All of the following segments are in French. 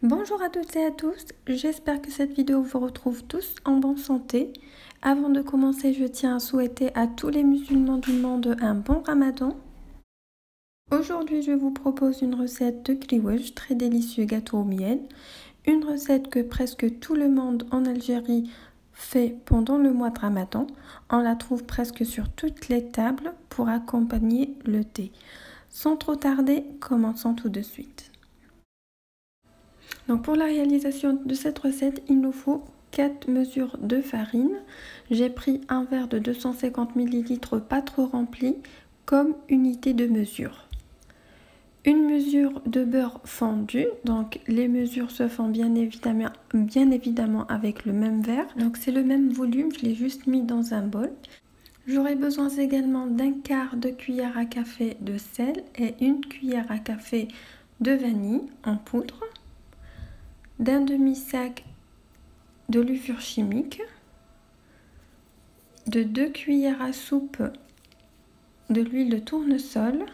Bonjour à toutes et à tous, j'espère que cette vidéo vous retrouve tous en bonne santé. Avant de commencer, je tiens à souhaiter à tous les musulmans du monde un bon ramadan. Aujourd'hui, je vous propose une recette de griouche, très délicieux gâteau au miel. Une recette que presque tout le monde en Algérie fait pendant le mois de ramadan. On la trouve presque sur toutes les tables pour accompagner le thé. Sans trop tarder, commençons tout de suite. Donc pour la réalisation de cette recette, il nous faut 4 mesures de farine. J'ai pris un verre de 250 ml pas trop rempli comme unité de mesure. Une mesure de beurre fondu, donc les mesures se font bien évidemment avec le même verre. Donc c'est le même volume, je l'ai juste mis dans un bol. J'aurai besoin également d'un quart de cuillère à café de sel et une cuillère à café de vanille en poudre, d'un demi-sac de levure chimique, de 2 cuillères à soupe de l'huile de tournesol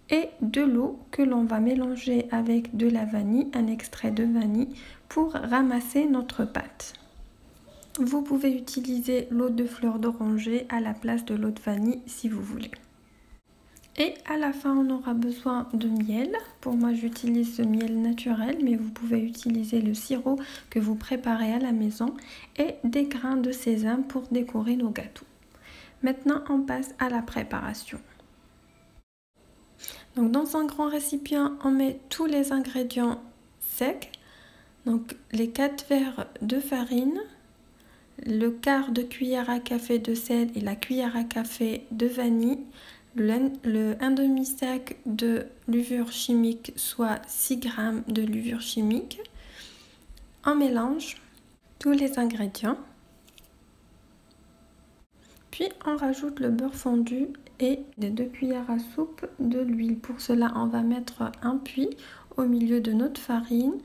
et de l'eau que l'on va mélanger avec de la vanille, un extrait de vanille pour ramasser notre pâte. Vous pouvez utiliser l'eau de fleur d'oranger à la place de l'eau de vanille si vous voulez. Et à la fin, on aura besoin de miel. Pour moi, j'utilise ce miel naturel, mais vous pouvez utiliser le sirop que vous préparez à la maison et des grains de sésame pour décorer nos gâteaux. Maintenant, on passe à la préparation. Donc, dans un grand récipient, on met tous les ingrédients secs. Donc, les 4 verres de farine, le quart de cuillère à café de sel et la cuillère à café de vanille, un demi-sac de levure chimique, soit 6 g de levure chimique. On mélange tous les ingrédients. Puis on rajoute le beurre fondu et les 2 cuillères à soupe de l'huile. Pour cela, on va mettre un puits au milieu de notre farine.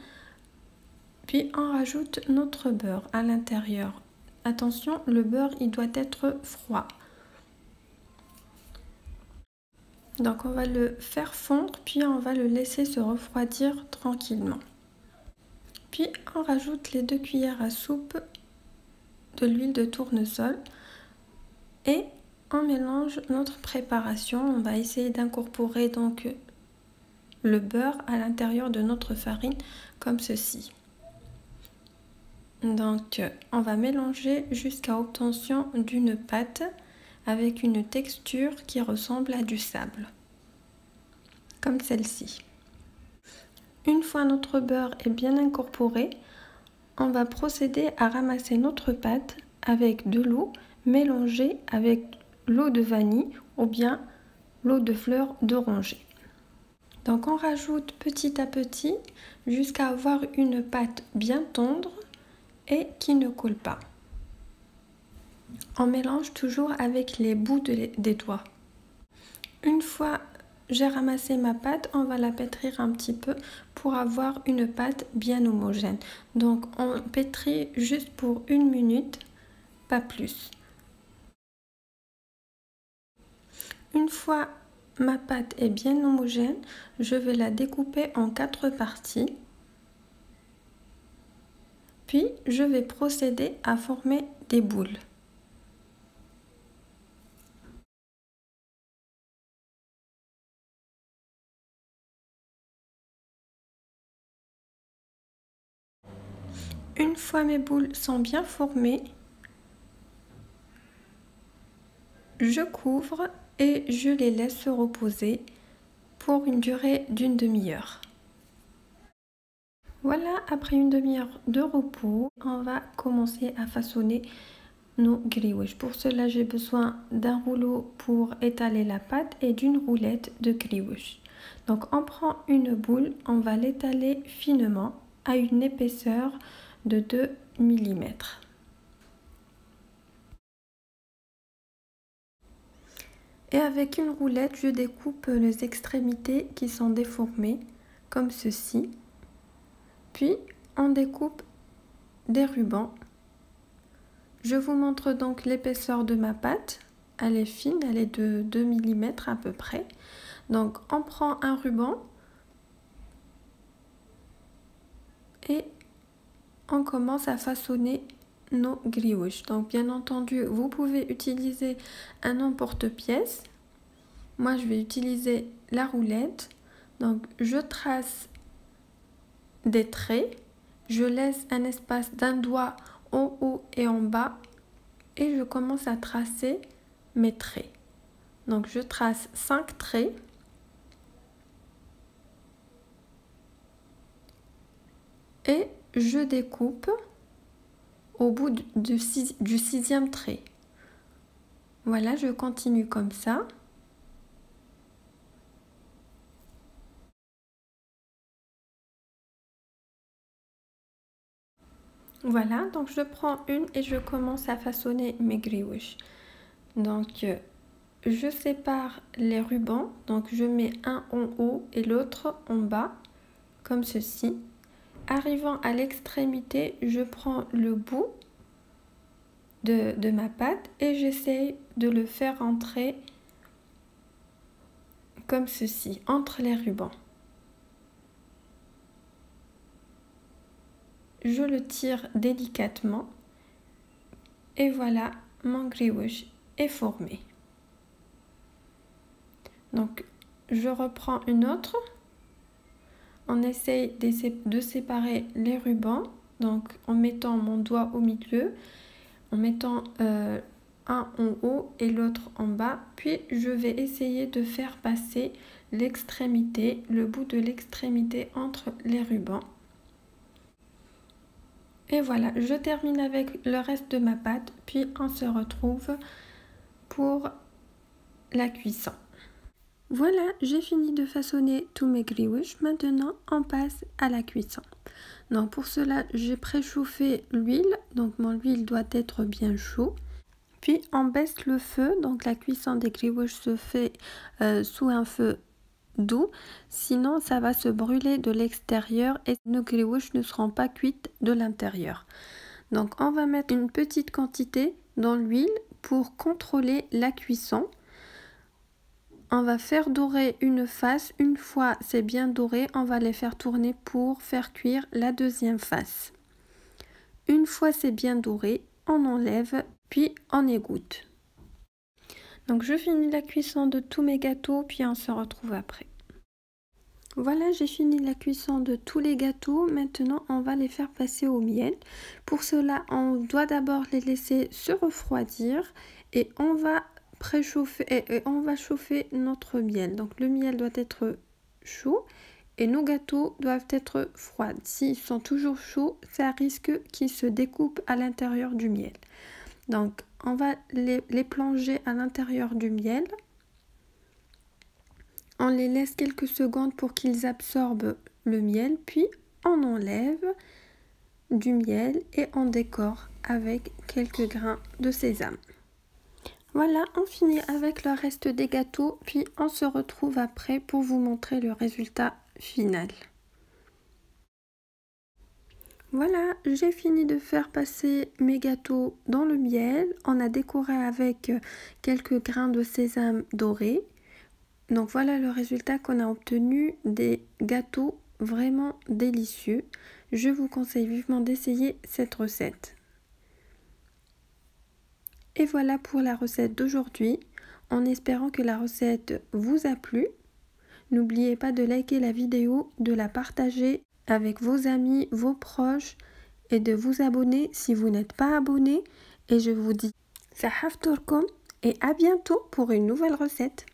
Puis on rajoute notre beurre à l'intérieur. Attention, le beurre il doit être froid. Donc on va le faire fondre, puis on va le laisser se refroidir tranquillement. Puis on rajoute les 2 cuillères à soupe de l'huile de tournesol et on mélange notre préparation. On va essayer d'incorporer donc le beurre à l'intérieur de notre farine comme ceci. Donc on va mélanger jusqu'à obtention d'une pâte avec une texture qui ressemble à du sable, comme celle-ci. Une fois notre beurre est bien incorporé, on va procéder à ramasser notre pâte avec de l'eau mélangée avec l'eau de vanille ou bien l'eau de fleur d'oranger. Donc on rajoute petit à petit jusqu'à avoir une pâte bien tendre et qui ne coule pas. On mélange toujours avec les bouts des doigts. Une fois j'ai ramassé ma pâte, on va la pétrir un petit peu pour avoir une pâte bien homogène. Donc on pétrit juste pour 1 minute, pas plus. Une fois ma pâte est bien homogène, je vais la découper en 4 parties. Puis je vais procéder à former des boules. Une fois mes boules sont bien formées, je couvre et je les laisse se reposer pour une durée d'une demi-heure. Voilà, après une demi-heure de repos, on va commencer à façonner nos griouches. Pour cela, j'ai besoin d'un rouleau pour étaler la pâte et d'une roulette de griouche. Donc on prend une boule, on va l'étaler finement à une épaisseur de 2 mm. Et avec une roulette, je découpe les extrémités qui sont déformées, comme ceci. Puis, on découpe des rubans. Je vous montre donc l'épaisseur de ma pâte. Elle est fine, elle est de 2 mm à peu près. Donc, on prend un ruban. et on commence à façonner nos grioches. Donc bien entendu, vous pouvez utiliser un emporte-pièce. Moi, je vais utiliser la roulette. Donc je trace des traits. Je laisse un espace d'un doigt en haut et en bas et je commence à tracer mes traits. Donc je trace 5 traits. Et je découpe au bout du 6e trait. Voilà, je continue comme ça. Voilà, donc je prends une et je commence à façonner mes grioches. Donc je sépare les rubans, donc je mets un en haut et l'autre en bas, comme ceci. Arrivant à l'extrémité, je prends le bout de ma pâte et j'essaye de le faire entrer comme ceci, entre les rubans. Je le tire délicatement et voilà, mon grioche est formé. Donc je reprends une autre. On essaye de séparer les rubans, donc en mettant mon doigt au milieu, en mettant un en haut et l'autre en bas, puis je vais essayer de faire passer l'extrémité, le bout de l'extrémité entre les rubans. Et voilà, je termine avec le reste de ma pâte, puis on se retrouve pour la cuisson. Voilà, j'ai fini de façonner tous mes grioches. Maintenant, on passe à la cuisson. Donc pour cela, j'ai préchauffé l'huile. Donc mon huile doit être bien chaud. Puis on baisse le feu. Donc la cuisson des grioches se fait sous un feu doux. Sinon, ça va se brûler de l'extérieur et nos grioches ne seront pas cuites de l'intérieur. Donc on va mettre une petite quantité dans l'huile pour contrôler la cuisson. On va faire dorer une face. Une fois c'est bien doré, on va les faire tourner pour faire cuire la deuxième face. Une fois c'est bien doré, on enlève puis on égoutte. Donc je finis la cuisson de tous mes gâteaux puis on se retrouve après. Voilà, j'ai fini la cuisson de tous les gâteaux. Maintenant on va les faire passer au miel. Pour cela on doit d'abord les laisser se refroidir et on va préchauffer et on va chauffer notre miel. Donc le miel doit être chaud et nos gâteaux doivent être froids. S'ils sont toujours chauds, ça risque qu'ils se découpent à l'intérieur du miel. Donc on va les plonger à l'intérieur du miel. On les laisse quelques secondes pour qu'ils absorbent le miel, puis on enlève du miel et on décore avec quelques grains de sésame. Voilà, on finit avec le reste des gâteaux, puis on se retrouve après pour vous montrer le résultat final. Voilà, j'ai fini de faire passer mes gâteaux dans le miel. On a décoré avec quelques grains de sésame doré. Donc voilà le résultat qu'on a obtenu, des gâteaux vraiment délicieux. Je vous conseille vivement d'essayer cette recette. Et voilà pour la recette d'aujourd'hui, en espérant que la recette vous a plu. N'oubliez pas de liker la vidéo, de la partager avec vos amis, vos proches et de vous abonner si vous n'êtes pas abonné. Et je vous dis Sahaftourkoum et à bientôt pour une nouvelle recette.